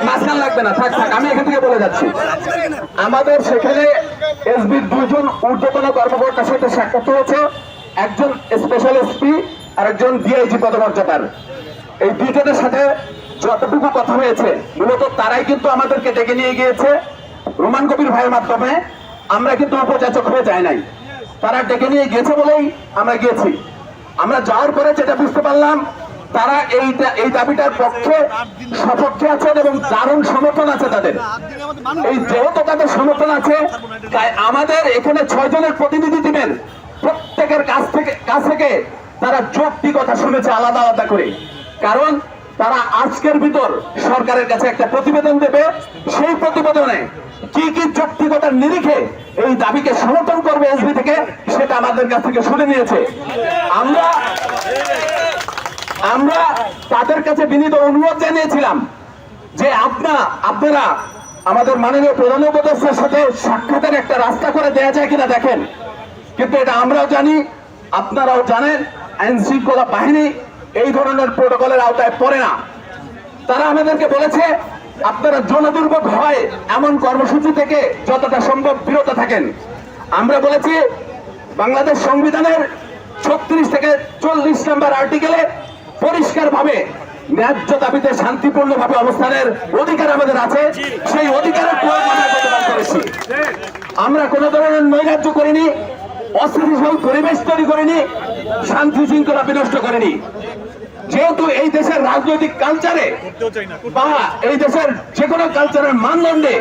মাঝখান লাগবে না, থাক থাক, আমি এখান থেকে বলে যাচ্ছি। আমাদের সেখানে এসবির দুজন ঊর্ধ্বতন কর্মকর্তার সাথে সাক্ষাৎ হয়েছে, একজন স্পেশাল এসপি আর একজন ডিআইজি পদমর্যাদার। এই দুজনের সাথে যতটুকু কথা হয়েছে মূলত তারাই কিন্তু আমাদেরকে ডেকে নিয়ে গিয়েছে রোমান কবির ভাইয়ের মাধ্যমে। আমরা কিন্তু উপযাচক হয়ে যাই নাই, তারা ডেকে নিয়ে গিয়েছে বলেই আমরা গিয়েছি। আমরা যাওয়ার পরে যেটা বুঝতে পারলাম, তারা এই দাবিটার পক্ষে সপক্ষে আছেন এবং দারুণ সমর্থন আছে তাদের। এই যেহেতু তাদের সমর্থন আছে, তাই আমাদের এখানে 6 জনের প্রতিনিধি টিমের প্রত্যেকের কাছ থেকে তারা যৌক্তিকতা শুনেছে আলাদা আলাদা করে। কারণ তারা আজকের ভিতর সরকারের কাছে একটা প্রতিবেদন দেবে, সেই প্রতিবেদনে কি কি যৌক্তিকতার নিরিখে এই দাবিকে সমর্থন করবে এসবি থেকে, সেটা আমাদের কাছ থেকে শুনে নিয়েছে। আমরা তাদের কাছে বিনীত অনুরোধ জানিয়েছিলাম যে আপনারা আমাদের মাননীয় প্রধান উপদেষ্টার সাথে সাক্ষাতের একটা রাস্তা করে দেয়া যায় কিনা দেখেন। কিন্তু এটা আমরাও জানি, আপনারাও জানেন, আইন শৃঙ্খলা বাহিনী এই ধরনের প্রোটোকলের আওতায় পড়ে না। তারা আমাদেরকে বলেছে আপনারা জনদুর্ভোগ হয় এমন কর্মসূচি থেকে যতটা সম্ভব বিরত থাকেন। আমরা বলেছি বাংলাদেশ সংবিধানের 36 থেকে 40 নম্বর আর্টিকেলে পরিষ্কার ভাবে ন্যায্য দাবিতে শান্তিপূর্ণভাবে অবস্থানের অধিকার আমাদের আছে, সেই অধিকারের প্রয়োগ আমরা প্রতিবাদ করেছি। আমরা কোন ধরনের নৈরাজ্য করিনি, অস্থিতিশীল পরিবেশ তৈরি করিনি, শান্তি শৃঙ্খলা বিনষ্ট করিনি। যেহেতু এই দেশের রাজনৈতিক কালচারে বা এই দেশের যে কোনো কালচারের মানদণ্ডে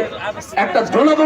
একটা জনগণ